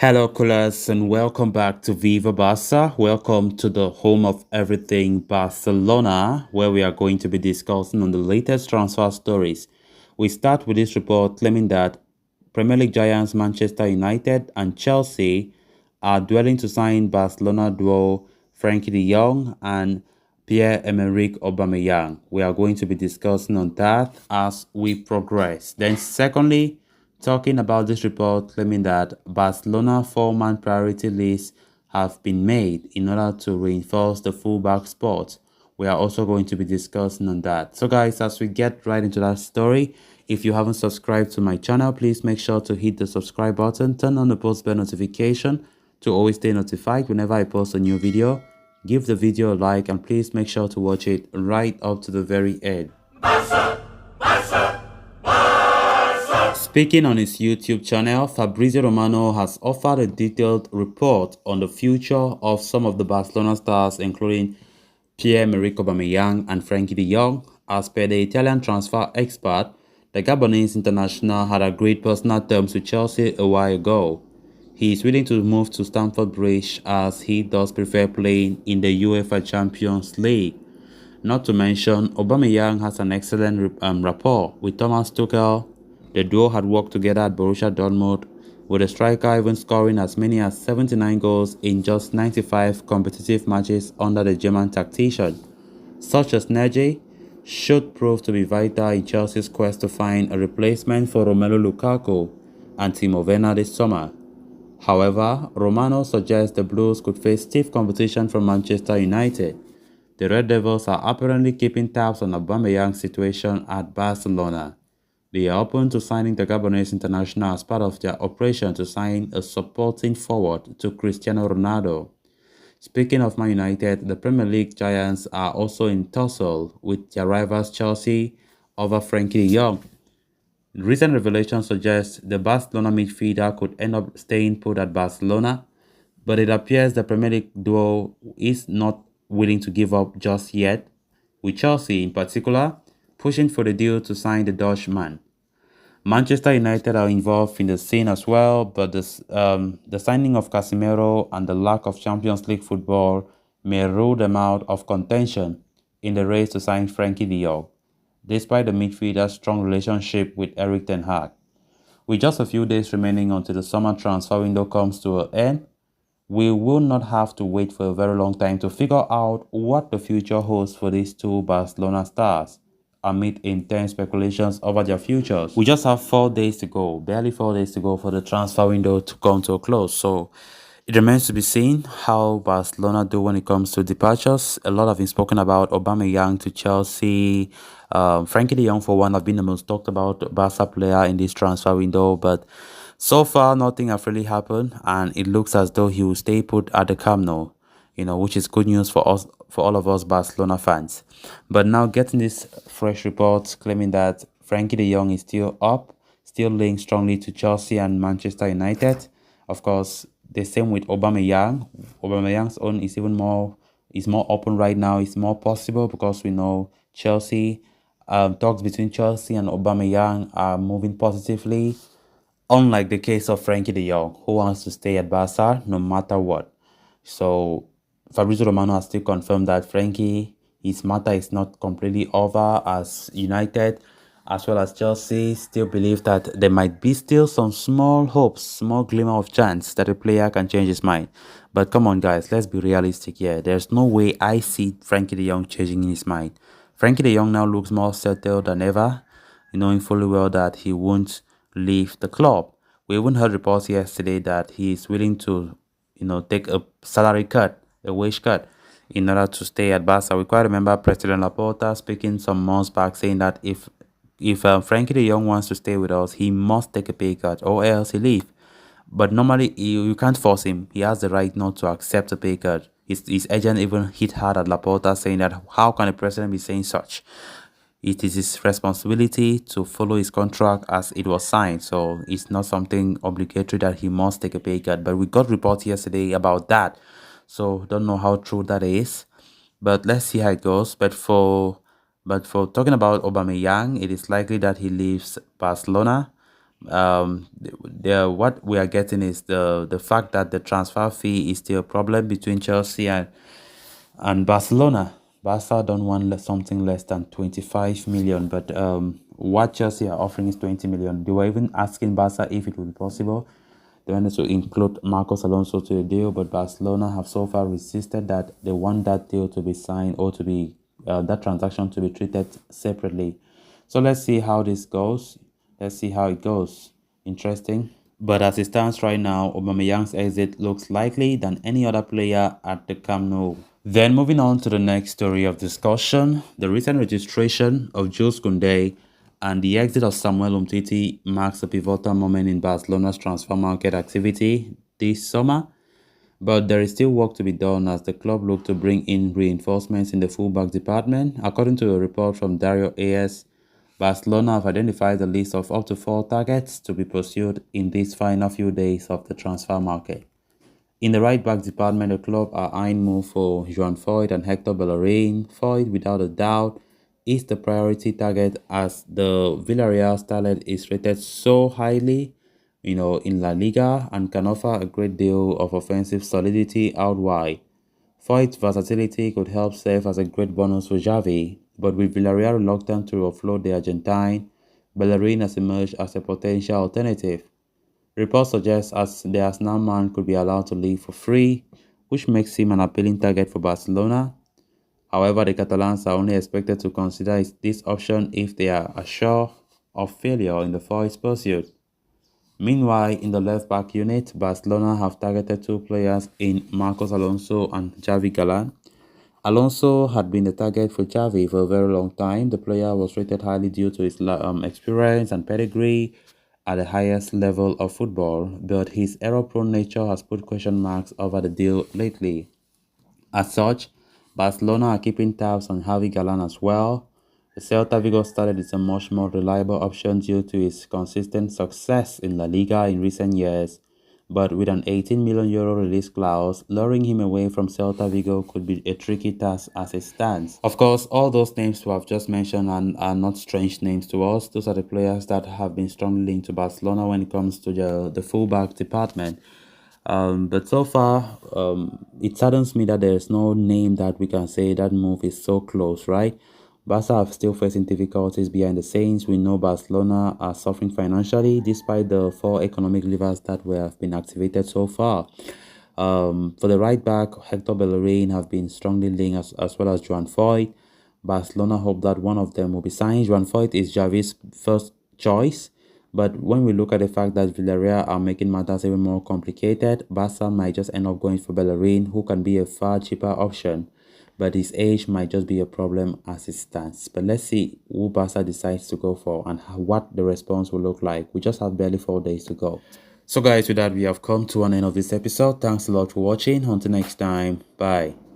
Hello, coolers, and welcome back to Viva Barca. Welcome to the home of everything Barcelona, where we are going to be discussing on the latest transfer stories. We start with this report claiming that Premier League giants Manchester United and Chelsea are dwelling to sign Barcelona duo Frankie de Jong and Pierre-Emerick Aubameyang. We are going to be discussing on that as we progress. Then, secondly, talking about this report claiming that Barcelona four-man priority lists have been made in order to reinforce the fullback spot. We are also going to be discussing on that. So guys, as we get right into that story, if you haven't subscribed to my channel, please make sure to hit the subscribe button, turn on the post bell notification to always stay notified whenever I post a new video. Give the video a like and please make sure to watch it right up to the very end. Barca! Barca! Speaking on his YouTube channel, Fabrizio Romano has offered a detailed report on the future of some of the Barcelona stars, including Pierre-Emerick Aubameyang and Frankie de Jong. As per the Italian transfer expert, the Gabonese international had agreed personal terms with Chelsea a while ago. He is willing to move to Stamford Bridge as he does prefer playing in the UEFA Champions League. Not to mention, Aubameyang has an excellent rapport with Thomas Tuchel. The duo had worked together at Borussia Dortmund, with the striker even scoring as many as 79 goals in just 95 competitive matches under the German tactician. Such a synergy should prove to be vital in Chelsea's quest to find a replacement for Romelu Lukaku and Timo Werner this summer. However, Romano suggests the Blues could face stiff competition from Manchester United. The Red Devils are apparently keeping tabs on Aubameyang's situation at Barcelona. They are open to signing the Gabonese international as part of their operation to sign a supporting forward to Cristiano Ronaldo. Speaking of Man United, the Premier League giants are also in tussle with their rivals Chelsea over Frankie de Jong. Recent revelations suggest the Barcelona midfielder could end up staying put at Barcelona, but it appears the Premier League duo is not willing to give up just yet, with Chelsea in particular pushing for the deal to sign the Dutchman. Manchester United are involved in the scene as well, but the signing of Casemiro and the lack of Champions League football may rule them out of contention in the race to sign Frankie de Jong, despite the midfielder's strong relationship with Erik ten Hag. With just a few days remaining until the summer transfer window comes to an end, we will not have to wait for a very long time to figure out what the future holds for these two Barcelona stars amid intense speculations over their futures. We just have 4 days to go, barely 4 days to go for the transfer window to come to a close. So it remains to be seen how Barcelona do when it comes to departures. A lot have been spoken about Aubameyang to Chelsea. Frankie de Jong, for one, have been the most talked about Barca player in this transfer window, but so far nothing have really happened, and it looks as though he will stay put at the Camp Nou, which is good news for us, for all of us Barcelona fans. But now getting this fresh report claiming that Frankie de Jong is still up, still linked strongly to Chelsea and Manchester United. Of course, the same with Aubameyang. Aubameyang's own is more open right now. It's more possible because we know Chelsea, talks between Chelsea and Aubameyang are moving positively. Unlike the case of Frankie de Jong, who wants to stay at Barca no matter what. So Fabrizio Romano has still confirmed that Frankie, his matter is not completely over, as United as well as Chelsea still believe that there might be still some small hopes, small glimmer of chance that a player can change his mind. But come on guys, let's be realistic here. There's no way I see Frankie de Jong changing his mind. Frankie de Jong now looks more settled than ever, knowing fully well that he won't leave the club. We even heard reports yesterday that he is willing to, take a salary cut, a wage cut, in order to stay at Barca. We quite remember President Laporta speaking some months back saying that if Frankie de Jong wants to stay with us, he must take a pay cut or else he leave. But normally you can't force him. He has the right not to accept a pay cut. His agent even hit hard at Laporta, saying that how can a president be saying such? It is his responsibility to follow his contract as it was signed, so it's not something obligatory that he must take a pay cut. But we got reports yesterday about that, so don't know how true that is. But let's see how it goes. But for talking about Aubameyang, it is likely that he leaves Barcelona. What we are getting is the fact that the transfer fee is still a problem between Chelsea and Barcelona. Barca don't want something less than 25 million, but what Chelsea are offering is 20 million. They were even asking Barca if it would be possible. They wanted to include Marcos Alonso to the deal, but Barcelona have so far resisted that. They want that deal to be signed or to be that transaction to be treated separately. So let's see how this goes. Let's see how it goes. Interesting. But as it stands right now, Aubameyang's exit looks likely than any other player at the Camp Nou. Then moving on to the next story of discussion, the recent registration of Jules Koundé and the exit of Samuel Umtiti marks a pivotal moment in Barcelona's transfer market activity this summer. But there is still work to be done as the club look to bring in reinforcements in the fullback department. According to a report from Dario AS, Barcelona have identified a list of up to 4 targets to be pursued in these final few days of the transfer market. In the right-back department, the club are eyeing move for Joan Foyt and Hector Bellerin. Foyt, without a doubt, is the priority target as the Villarreal talent is rated so highly, in La Liga and can offer a great deal of offensive solidity out wide. Foyt's versatility could help serve as a great bonus for Xavi, but with Villarreal reluctant to offload the Argentine, Bellerin has emerged as a potential alternative. Reports suggest as the Arsenal man could be allowed to leave for free, which makes him an appealing target for Barcelona. However, the Catalans are only expected to consider this option if they are assured of failure in the Foyt's pursuit. Meanwhile, in the left-back unit, Barcelona have targeted 2 players in Marcos Alonso and Xavi Galán. Alonso had been the target for Xavi for a very long time. The player was rated highly due to his experience and pedigree at the highest level of football, but his error-prone nature has put question marks over the deal lately. As such, Barcelona are keeping tabs on Javi Galán as well. The Celta Vigo started is a much more reliable option due to his consistent success in La Liga in recent years, but with an €18 million release clause, luring him away from Celta Vigo could be a tricky task as it stands. Of course, all those names we have just mentioned are not strange names to us. Those are the players that have been strongly linked to Barcelona when it comes to the fullback department. But so far, it saddens me that there's no name that we can say that move is so close, right? Barca are still facing difficulties behind the scenes. We know Barcelona are suffering financially despite the 4 economic levers that have been activated so far. For the right back, Hector Bellerin have been strongly linked as well as Joan Foyt. Barcelona hope that one of them will be signed. Joan Foyt is Xavi's first choice. But when we look at the fact that Villarreal are making matters even more complicated, Barca might just end up going for Bellerin, who can be a far cheaper option. But his age might just be a problem as it stands. But let's see who Barca decides to go for and what the response will look like. We just have barely 4 days to go. So guys, with that, we have come to an end of this episode. Thanks a lot for watching. Until next time, bye.